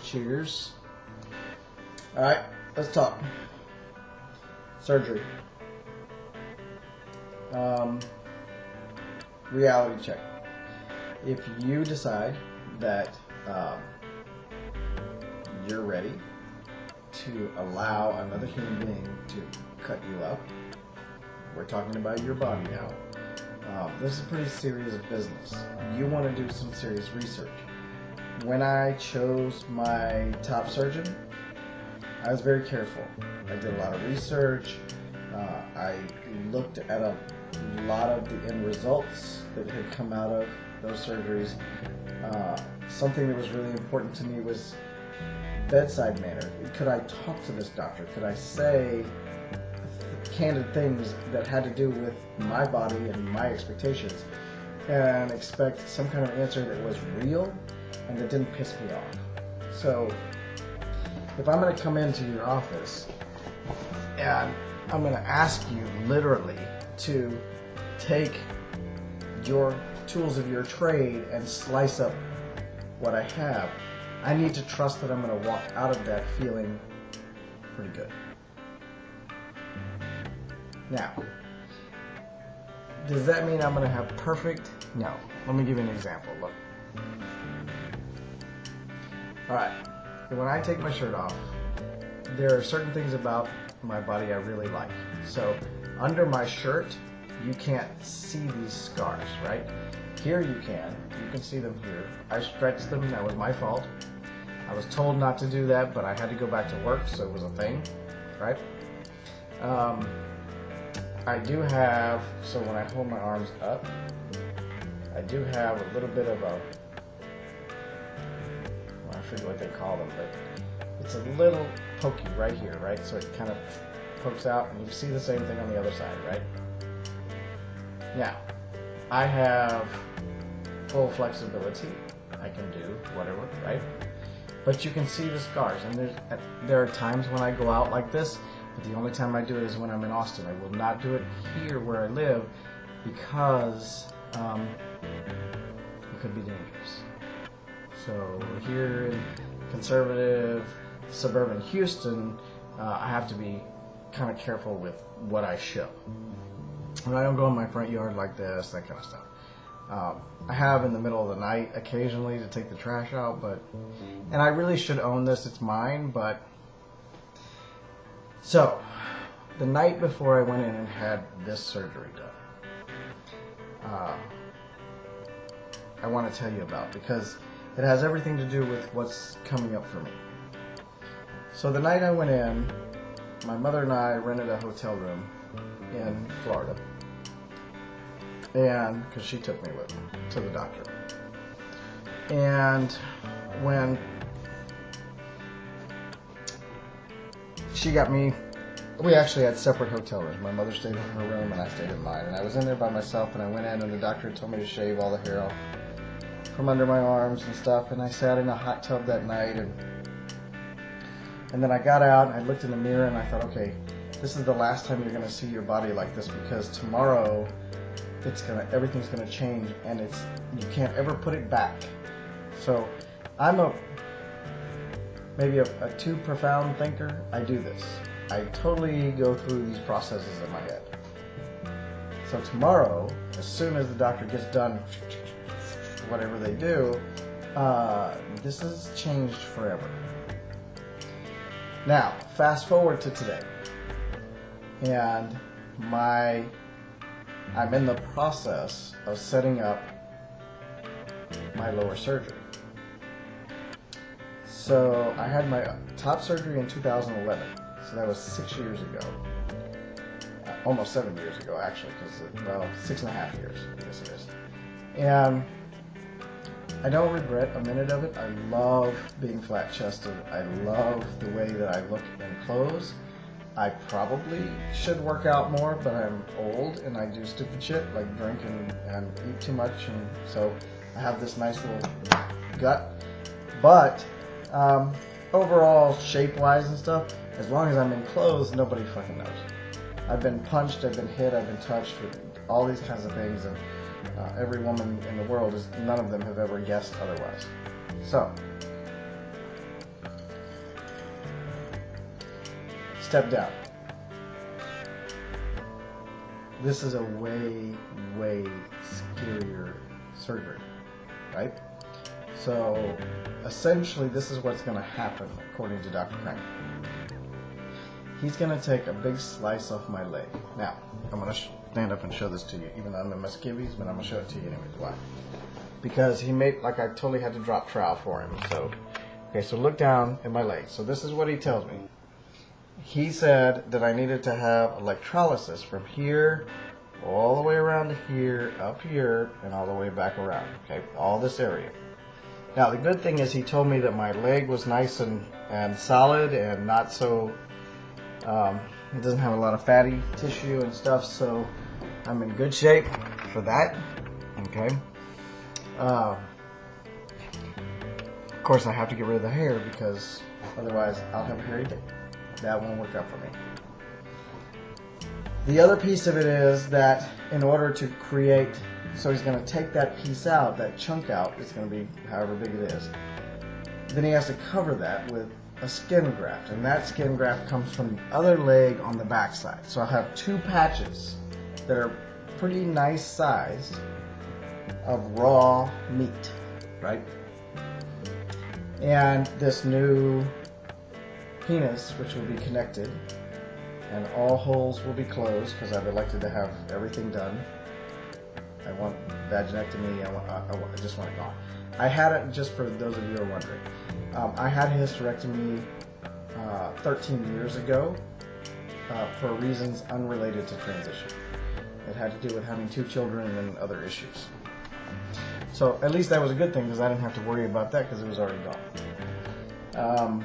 Cheers. Alright, let's talk. Surgery. Reality check. If you decide that you're ready to allow another human being to cut you up, we're talking about your body now. This is pretty serious business. You want to do some serious research. When I chose my top surgeon, I was very careful. I did a lot of research. I looked at a lot of the end results that had come out of those surgeries. Something that was really important to me was bedside manner. Could I talk to this doctor? Could I say candid things that had to do with my body and my expectations and expect some kind of answer that was real and that didn't piss me off? So if I'm going to come into your office and I'm going to ask you literally to take your tools of your trade and slice up what I have, I need to trust that I'm going to walk out of that feeling pretty good. Now, does that mean I'm going to have perfect? No. Let me give you an example. Look. Alright, when I take my shirt off, there are certain things about my body I really like. So, under my shirt, you can't see these scars, right? Here you can. You can see them here. I stretched them. That was my fault. I was told not to do that, but I had to go back to work, so it was a thing, right? I do have, so when I hold my arms up, I do have a little bit of a, well, I forget what they call them, but it's a little pokey right here, right? So it kind of pokes out, and you see the same thing on the other side, right? Now, I have full flexibility. I can do whatever, right? But you can see the scars, and there are times when I go out like this, but the only time I do it is when I'm in Austin. I will not do it here where I live because it could be dangerous. So here in conservative suburban Houston, I have to be kind of careful with what I show. And I don't go in my front yard like this, that kind of stuff. I have in the middle of the night occasionally to take the trash out, and I really should own this, it's mine, but so the night before I went in and had this surgery done, I want to tell you about, because it has everything to do with what's coming up for me. So the night I went in, my mother and I rented a hotel room in Florida, and because she took me with her to the doctor. And when she got me, we actually had separate hotel rooms. My mother stayed in her room and I stayed in mine. And I was in there by myself, and I went in and the doctor told me to shave all the hair off from under my arms and stuff. And I sat in a hot tub that night, and then I got out and I looked in the mirror and I thought, okay, this is the last time you're gonna see your body like this, because tomorrow everything's gonna change, and you can't ever put it back. So I'm maybe a too profound thinker. I do this. I totally go through these processes in my head. So tomorrow, as soon as the doctor gets done, whatever they do, this has changed forever. Now, fast forward to today, and I'm in the process of setting up my lower surgery. So I had my top surgery in 2011, so that was 6 years ago. Almost 7 years ago, actually, because, well, 6.5 years, I guess it is. And I don't regret a minute of it. I love being flat-chested. I love the way that I look in clothes. I probably should work out more, but I'm old and I do stupid shit like drink and eat too much, and so I have this nice little gut. But overall, shape-wise and stuff, as long as I'm in clothes, nobody fucking knows. I've been punched, I've been hit, I've been touched with all these kinds of things, and every woman in the world, none of them have ever guessed otherwise. So, step down. This is a way, way scarier surgery, right? So essentially this is what's going to happen according to Dr. Crane. He's going to take a big slice off my leg. Now, I'm going to stand up and show this to you, even though I'm in my skivvies, but I'm going to show it to you anyways. Why? Because he made, like I totally had to drop trowel for him. So, okay, so look down at my leg. So this is what he tells me. He said that I needed to have electrolysis from here all the way around to here, up here, and all the way back around. Okay, all this area. Now, the good thing is he told me that my leg was nice and solid and not so, it doesn't have a lot of fatty tissue and stuff, so I'm in good shape for that. Okay. Of course, I have to get rid of the hair because otherwise I'll have a hairy dick. That won't work out for me. The other piece of it is that in order to create, so he's going to take that piece out, that chunk out, it's going to be however big it is. Then he has to cover that with a skin graft, and that skin graft comes from the other leg on the back side. So I have two patches that are pretty nice sized of raw meat, right? And this new penis, which will be connected, and all holes will be closed because I've elected to have everything done. I want vaginectomy. I just want it gone. I had it, just for those of you who are wondering, I had a hysterectomy 13 years ago for reasons unrelated to transition. It had to do with having 2 children and other issues. So at least that was a good thing because I didn't have to worry about that because it was already gone.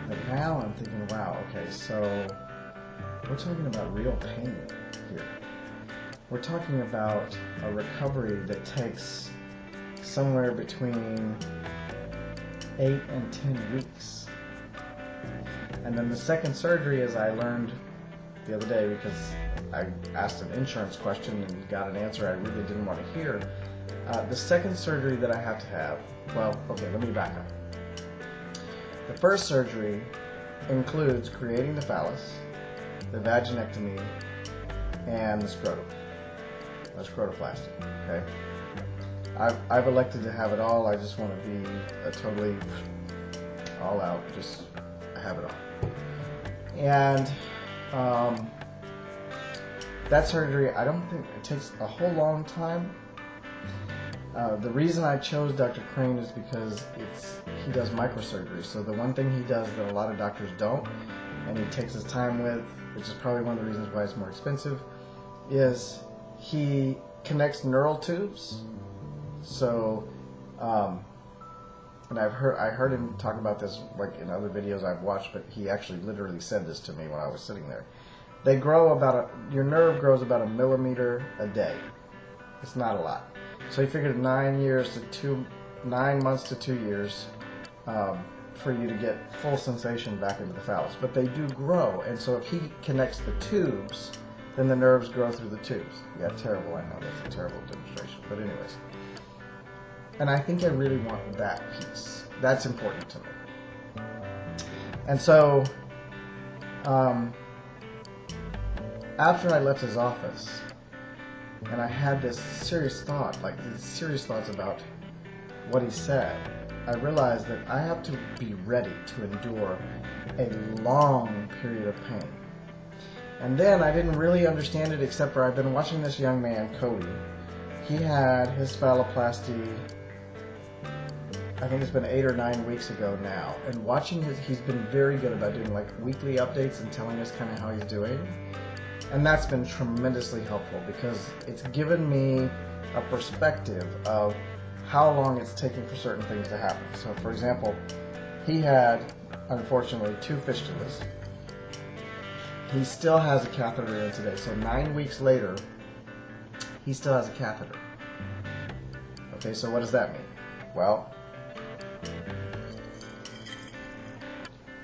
But now I'm thinking, wow, okay, so we're talking about real pain here. We're talking about a recovery that takes somewhere between 8 and 10 weeks. And then the second surgery, as I learned the other day, because I asked an insurance question and got an answer I really didn't want to hear, the second surgery that I have to have, well, okay, let me back up. The first surgery includes creating the phallus, the vaginectomy, and the scrotum. The scrotoplasty, okay? I've elected to have it all. I just want to be a totally all out, just have it all. And that surgery, I don't think it takes a whole long time. The reason I chose Dr. Crane is because he does microsurgery. So the one thing he does that a lot of doctors don't, and he takes his time with, which is probably one of the reasons why it's more expensive, is he connects neural tubes. So, and I heard him talk about this like in other videos I've watched, but he actually literally said this to me when I was sitting there. They grow your nerve grows about 1 millimeter a day. It's not a lot. So he figured 9 months to 2 years for you to get full sensation back into the phallus. But they do grow, and so if he connects the tubes, then the nerves grow through the tubes. Yeah, terrible, I know, that's a terrible demonstration. But anyways. And I think I really want that piece. That's important to me. And so, after I left his office, and I had this serious thought, like these serious thoughts about what he said, I realized that I have to be ready to endure a long period of pain. And then I didn't really understand it except for I've been watching this young man, Cody. He had his phalloplasty, I think it's been 8 or 9 weeks ago now. And watching he's been very good about doing like weekly updates and telling us kind of how he's doing. And that's been tremendously helpful because it's given me a perspective of how long it's taking for certain things to happen. So for example, he had, unfortunately, 2 fistulas. He still has a catheter in today. So 9 weeks later, he still has a catheter. Okay, so what does that mean? Well,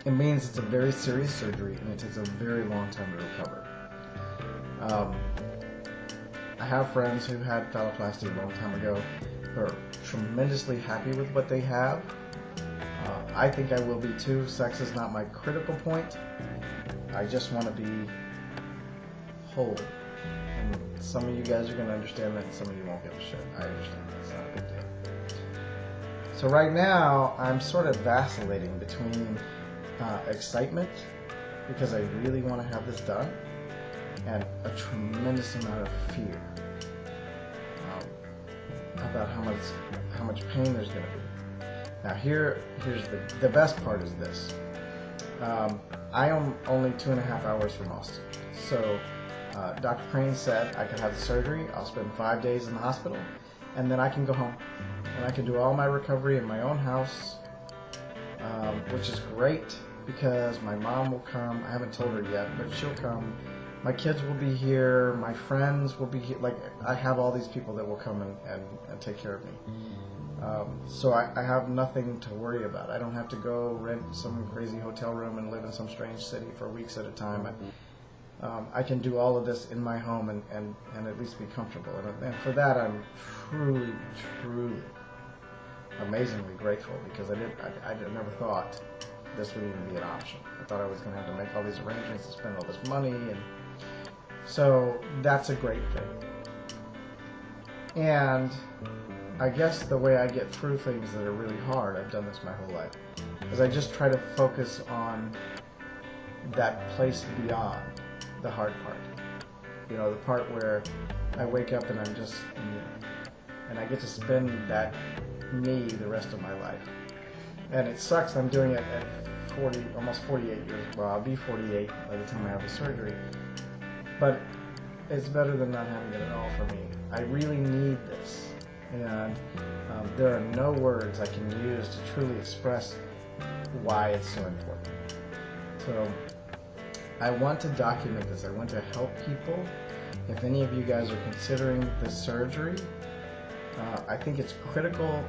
it means it's a very serious surgery and it takes a very long time to recover. I have friends who had phalloplasty a long time ago who are tremendously happy with what they have. I think I will be too. Sex is not my critical point. I just want to be whole. And some of you guys are going to understand that, and some of you won't give a shit. I understand that. It's not a big deal. So right now, I'm sort of vacillating between excitement, because I really want to have this done, and a tremendous amount of fear about how much pain there's going to be. Now here's the best part is this. I am only 2.5 hours from Austin. So Dr. Crane said I could have the surgery, I'll spend 5 days in the hospital, and then I can go home. And I can do all my recovery in my own house, which is great because my mom will come. I haven't told her yet, but she'll come. My kids will be here. My friends will be here. Like, I have all these people that will come and take care of me. So I have nothing to worry about. I don't have to go rent some crazy hotel room and live in some strange city for weeks at a time. I can do all of this in my home and at least be comfortable. And for that, I'm truly, truly, amazingly grateful, because I never thought this would even be an option. I thought I was going to have to make all these arrangements and spend all this money, and so that's a great thing. And I guess the way I get through things that are really hard, I've done this my whole life, is I just try to focus on that place beyond the hard part. You know, the part where I wake up and I'm just me, and I get to spend that me the rest of my life. And it sucks. I'm doing it at 40, almost 48 years. Well, I'll be 48 by the time I have the surgery. But it's better than not having it at all for me. I really need this. And there are no words I can use to truly express why it's so important. So I want to document this. I want to help people. If any of you guys are considering this surgery, I think it's critical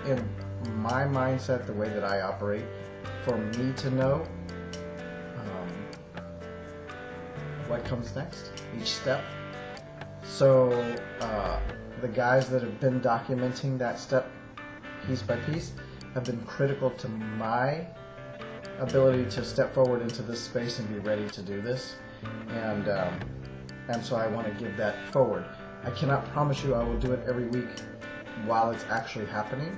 in my mindset, the way that I operate, for me to know what comes next, each step. So the guys that have been documenting that step piece by piece have been critical to my ability to step forward into this space and be ready to do this. And so I want to give that forward. I cannot promise you I will do it every week while it's actually happening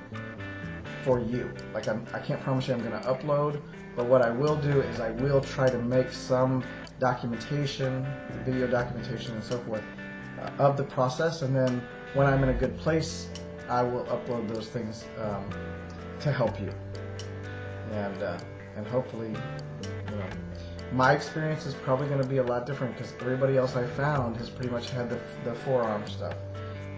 for you. Like, I can't promise you I'm going to upload, but what I will do is I will try to make some documentation, video documentation and so forth, of the process, and then when I'm in a good place, I will upload those things to help you. And hopefully, you know, my experience is probably going to be a lot different, because everybody else I found has pretty much had the forearm stuff.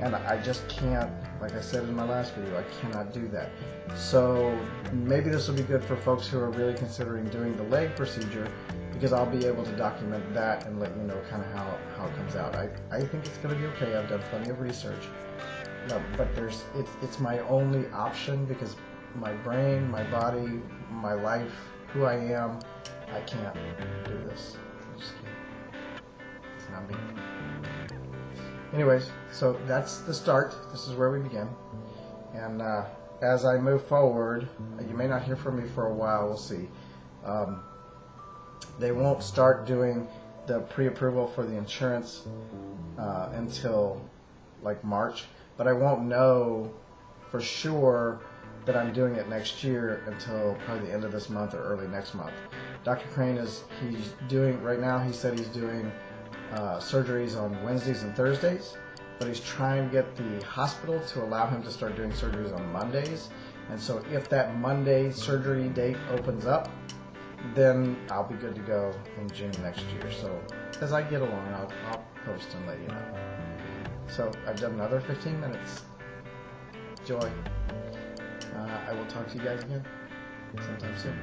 And I just can't, like I said in my last video, I cannot do that. So maybe this will be good for folks who are really considering doing the leg procedure, because I'll be able to document that and let you know kind of how it comes out. I think it's going to be okay. I've done plenty of research. But it's my only option, because my brain, my body, my life, who I am, I can't do this. I just can't. It's not me. Anyways, so that's the start. This is where we begin. And as I move forward, you may not hear from me for a while. We'll see. They won't start doing the pre-approval for the insurance until like March, but I won't know for sure that I'm doing it next year until probably the end of this month or early next month. Dr. Crane he's doing, right now he said he's doing surgeries on Wednesdays and Thursdays, but he's trying to get the hospital to allow him to start doing surgeries on Mondays. And so if that Monday surgery date opens up, then I'll be good to go in June next year. So as I get along, I'll post and let you know. So I've done another 15 minutes. Joy. I will talk to you guys again sometime soon.